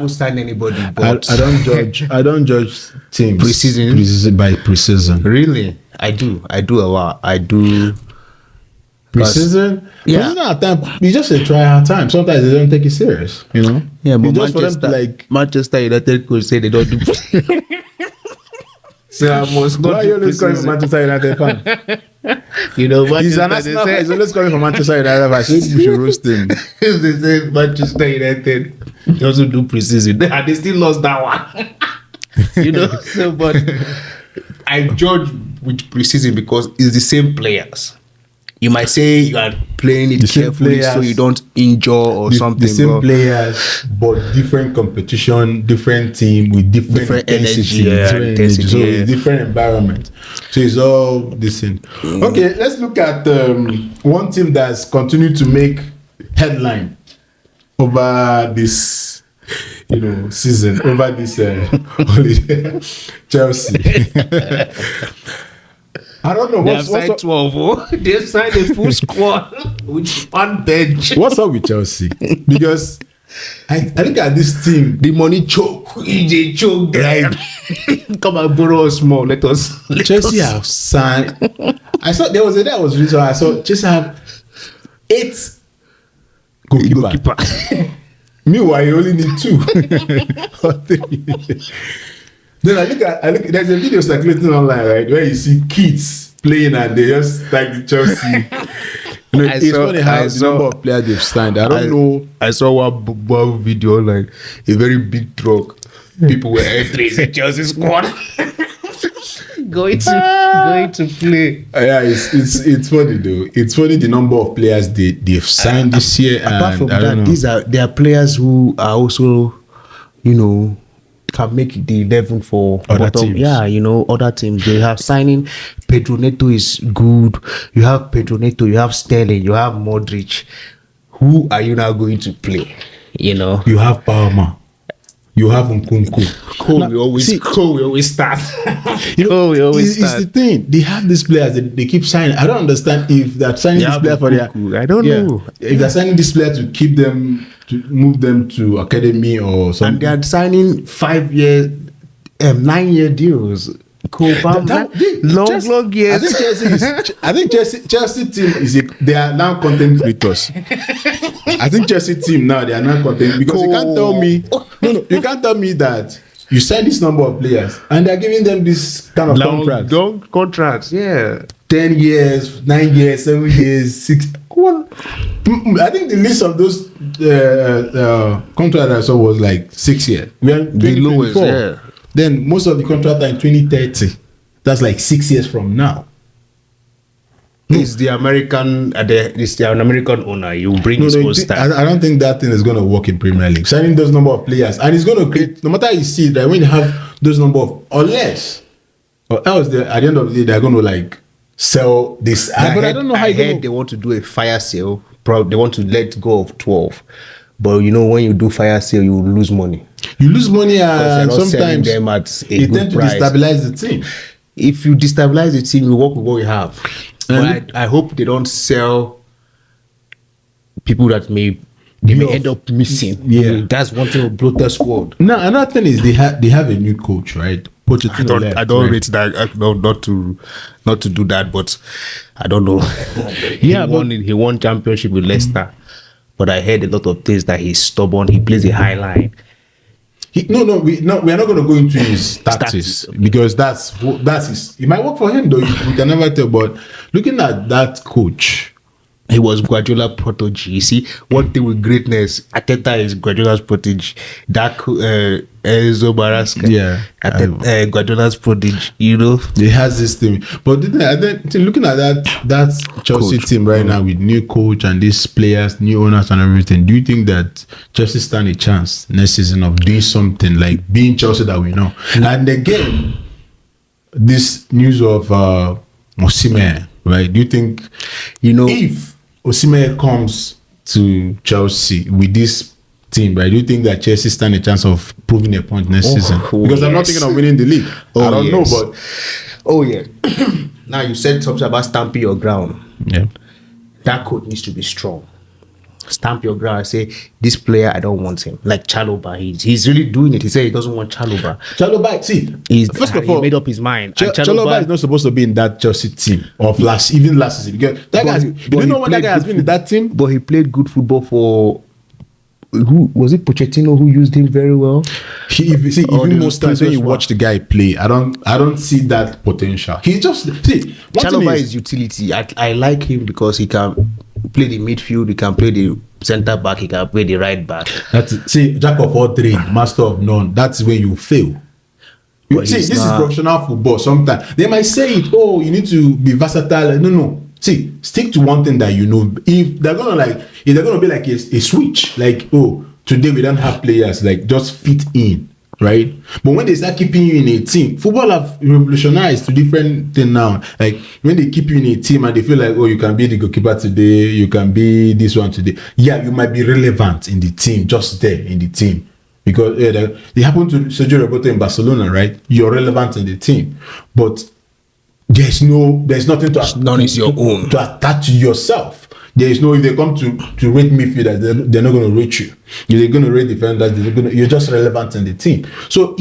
haven't signed anybody, but I don't judge teams Preseason? by preseason. really, I do a lot. I do. Preseason? Yeah. Preseason at time, you just say try hard time. Sometimes they don't take it serious, you know? Yeah, but It's just for them to like. Manchester United could say they don't do. So I must not. Why are you always calling for Manchester United fan? You know, He's Manchester, an Arsenal fan. He's always calling for Manchester United fan. So we should roast him. they say Manchester United they also do preseason, and they still lost that one. You know, so but I judge with preseason because it's the same players. You might say you are playing it carefully so you don't injure or something. The same players, but different competition, different team with different intensity, energy, so it's different environment. So it's all this thing. Okay, let's look at one team that's continued to make headline over this, season, over this holiday. Chelsea. I don't know. They've signed 12. Oh. They've signed a full squad with one bench. What's up with Chelsea? Because I look at this team. The money choke. They choke them. Come and borrow us more. Let us. Chelsea have signed. I saw there was a day I was reading. I saw Chelsea have 8 goalkeeper. Meanwhile, you only need 2. Or 3. Then I look. There's a video circulating online, right, where you see kids playing and they just like the Chelsea. It's funny how the number of players they've signed. I don't know. I saw one video online. A very big truck. People were entering the Chelsea squad. going to play. Yeah, it's funny though. It's funny the number of players they've signed this year. Apart from that, there are players who are also, can make the 11 for other teams. Yeah, other teams. They have signing. Pedro Neto is good. You have Pedro Neto, you have Sterling, you have Modric. Who are you now going to play? You have Palmer. You have Nkunku. Cole will always start. It's the thing. They have these players that they keep signing. I don't understand if they're signing this player for their. I don't know. If they're signing this player to keep them, to move them to academy or something. And they are signing 5-year, 9-year deals. Long years. I think Chelsea team they are now content creators. I think Chelsea team now they are now content because you can't tell me you can't tell me that you sign this number of players and they're giving them this kind of contract. Long contracts, yeah. 10 years, 9 years, 7 years, 6. I think the list of those contracts I saw was like 6 years. We are the lowest, yeah. Then most of the contracts are in 2030. That's like 6 years from now. It's the American, it's the American owner. You bring his own style. I don't think that thing is going to work in Premier League. Signing those number of players, and it's going to create. No matter how you see it, that when you have those number of, or else at the end of the day, they're going to like sell this. But I don't know how they want to do a fire sale. Probably they want to let go of 12. But when you do fire sale, you lose money. You lose money, and sometimes them at a it good tends to price. destabilize the team. If you destabilize the team, you work with what you have. But I hope they don't sell people that may end up missing. Yeah, that's one thing with bloated squad. No, another thing is they have a new coach, right? I don't rate that. Not to do that, but I don't know. He won championship with Leicester, but I heard a lot of things that he's stubborn. He plays a high line. We are not going to go into his tactics because that's his. It might work for him though. We can never tell. But looking at that coach, he was Guardiola protege. You see, one thing with greatness, Ateta is Guardiola's protege. That Enzo Maresca, Guardiola's protege. He has this thing. But looking at that Chelsea coach, team right now with new coach and these players, new owners and everything, do you think that Chelsea stand a chance next season of doing something like being Chelsea that we know? And again, this news of Osimhen, right? Do you think if Osimhen comes to Chelsea with this team, right? Do you think that Chelsea stand a chance of proving a point next season? Because I'm not thinking of winning the league. I don't know, but now you said something about stamping your ground. Yeah, that coach needs to be strong. stamp your ground and say, this player, I don't want him. Like Chalobah, he's really doing it. He said he doesn't want Chalobah. Chalobah, see, First of all, he made up his mind. And Chalobah is not supposed to be in that Chelsea team of last season because that guy. You don't know when that guy has been in that team, but he played good football for. Who was it? Pochettino who used him very well. Even most times when you watch the guy play, I don't see that potential. He just Chalobah is utility. I like him because he can play the midfield, he can play the centre back, he can play the right back. Jack of all trades, master of none. That's when you fail. This is professional football. Sometimes they might say it. Oh, you need to be versatile. No. See, stick to one thing that you know. If they're gonna be like a switch, like, oh, today we don't have players, like just fit in, right? But when they start keeping you in a team, football have revolutionized to different thing now. Like when they keep you in a team and they feel like, oh, you can be the goalkeeper today, you can be this one today. Yeah, you might be relevant in the team, just there in the team. Because they happen to Sergio Roberto in Barcelona, right? You're relevant in the team, but there's nothing to none is your own to attach to yourself. There is no, if they come to rate midfielders, they're not going to rate you. If they're going to rate defenders, you're just relevant in the team. So